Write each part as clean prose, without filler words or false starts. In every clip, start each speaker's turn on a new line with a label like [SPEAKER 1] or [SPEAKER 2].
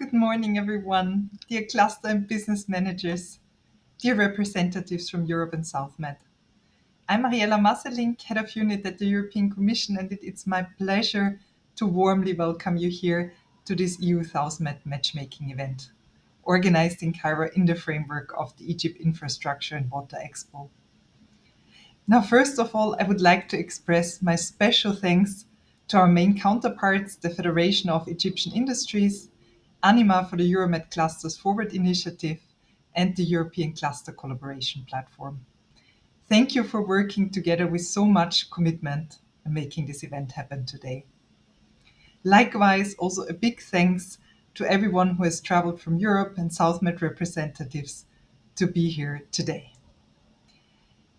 [SPEAKER 1] Good morning, everyone. Dear cluster and business managers, dear representatives from Europe and SouthMed. I'm Mariella Masselink, Head of Unit at the European Commission, and it's my pleasure to warmly welcome you here to this EU SouthMed matchmaking event, organized in Cairo in the framework of the Egypt Infrastructure and Water Expo. Now, first of all, I would like to express my special thanks to our main counterparts, the Federation of Egyptian Industries, Anima for the Euromed Clusters Forward Initiative, and the European Cluster Collaboration Platform. Thank you for working together with so much commitment and making this event happen today. Likewise, also a big thanks to everyone who has traveled from Europe and SouthMed representatives to be here today.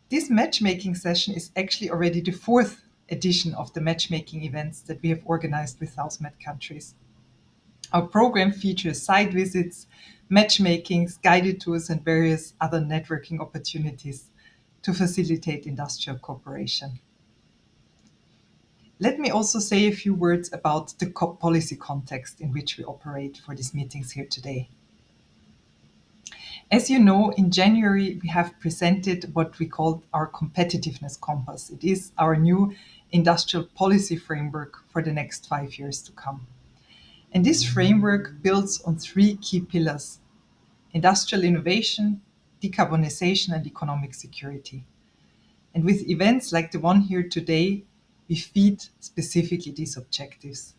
[SPEAKER 1] This matchmaking session is actually already the fourth edition of the matchmaking events that we have organized with SouthMed countries. Our program features site visits, matchmakings, guided tours, and various other networking opportunities to facilitate industrial cooperation. Let me also say a few words about the policy context in which we operate for these meetings here today. As you know, in January, we have presented what we call our competitiveness compass. It is our new industrial policy framework for the next 5 years to come. And this framework builds on three key pillars: industrial innovation, decarbonization, and economic security. And with events like the one here today, we feed specifically these objectives.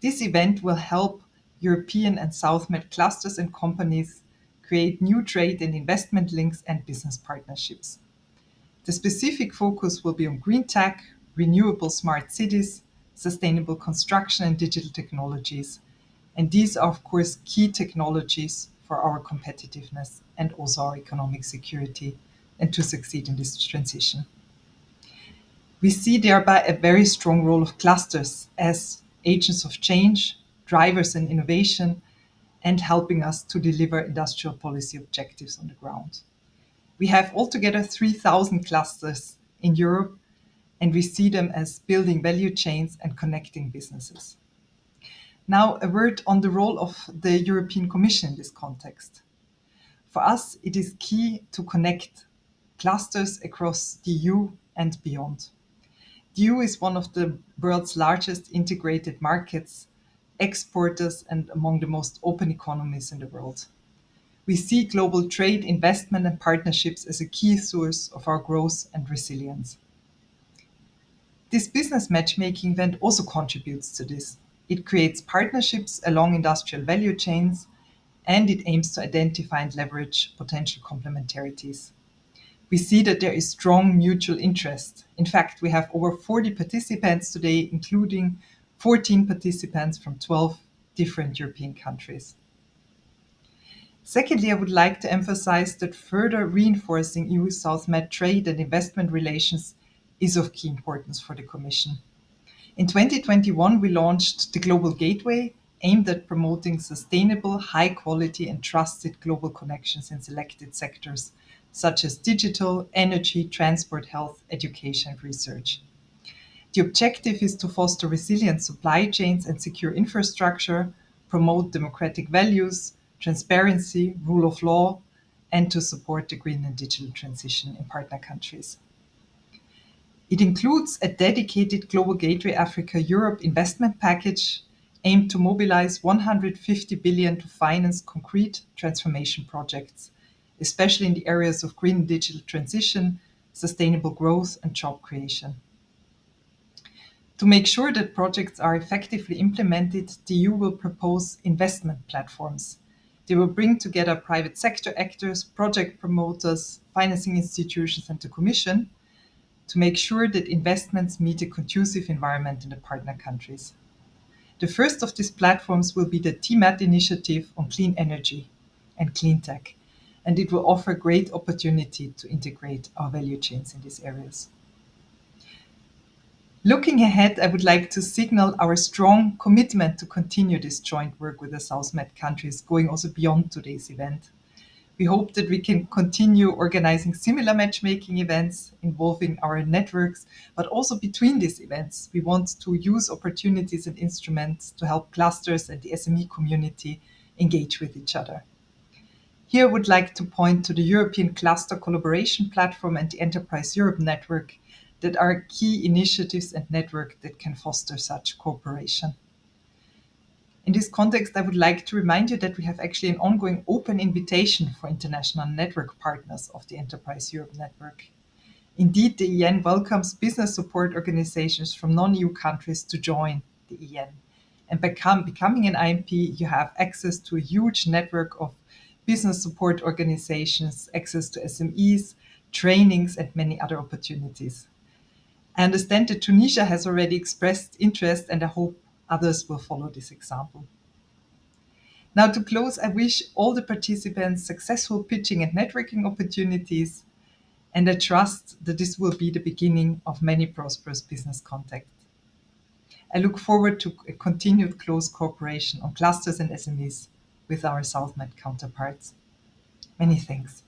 [SPEAKER 1] This event will help European and SouthMed clusters and companies create new trade and investment links and business partnerships. The specific focus will be on green tech, renewable smart cities, sustainable construction, and digital technologies. And these are, of course, key technologies for our competitiveness and also our economic security and to succeed in this transition. We see thereby a very strong role of clusters as agents of change, drivers in innovation, and helping us to deliver industrial policy objectives on the ground. We have altogether 3,000 clusters in Europe, and we see them as building value chains and connecting businesses. Now, a word on the role of the European Commission in this context. For us, it is key to connect clusters across the EU and beyond. The EU is one of the world's largest integrated markets, exporters, and among the most open economies in the world. We see global trade, investment, and partnerships as a key source of our growth and resilience. This business matchmaking event also contributes to this. It creates partnerships along industrial value chains, and it aims to identify and leverage potential complementarities. We see that there is strong mutual interest. In fact, we have over 40 participants today, including 14 participants from 12 different European countries. Secondly, I would like to emphasize that further reinforcing EU-SouthMed trade and investment relations is of key importance for the Commission. In 2021, we launched the Global Gateway, aimed at promoting sustainable, high quality, and trusted global connections in selected sectors, such as digital, energy, transport, health, education, and research. The objective is to foster resilient supply chains and secure infrastructure, promote democratic values, transparency, rule of law, and to support the green and digital transition in partner countries. It includes a dedicated Global Gateway Africa-Europe investment package aimed to mobilize 150 billion to finance concrete transformation projects, especially in the areas of green and digital transition, sustainable growth, and job creation. To make sure that projects are effectively implemented, the EU will propose investment platforms. They will bring together private sector actors, project promoters, financing institutions, and the Commission to make sure that investments meet a conducive environment in the partner countries. The first of these platforms will be the TMAT initiative on clean energy and clean tech, and it will offer great opportunity to integrate our value chains in these areas. Looking ahead, I would like to signal our strong commitment to continue this joint work with the SouthMed countries, going also beyond today's event. We hope that we can continue organizing similar matchmaking events involving our networks, but also between these events, we want to use opportunities and instruments to help clusters and the SME community engage with each other. Here I would like to point to the European Cluster Collaboration Platform and the Enterprise Europe Network that are key initiatives and networks that can foster such cooperation. In this context, I would like to remind you that we have actually an ongoing open invitation for international network partners of the Enterprise Europe Network. Indeed, the EN welcomes business support organizations from non-EU countries to join the EN. And by becoming an IMP, you have access to a huge network of business support organizations, access to SMEs, trainings, and many other opportunities. I understand that Tunisia has already expressed interest, and I hope others will follow this example. Now, to close, I wish all the participants successful pitching and networking opportunities, and I trust that this will be the beginning of many prosperous business contacts. I look forward to a continued close cooperation on clusters and SMEs with our SouthMed counterparts. Many thanks.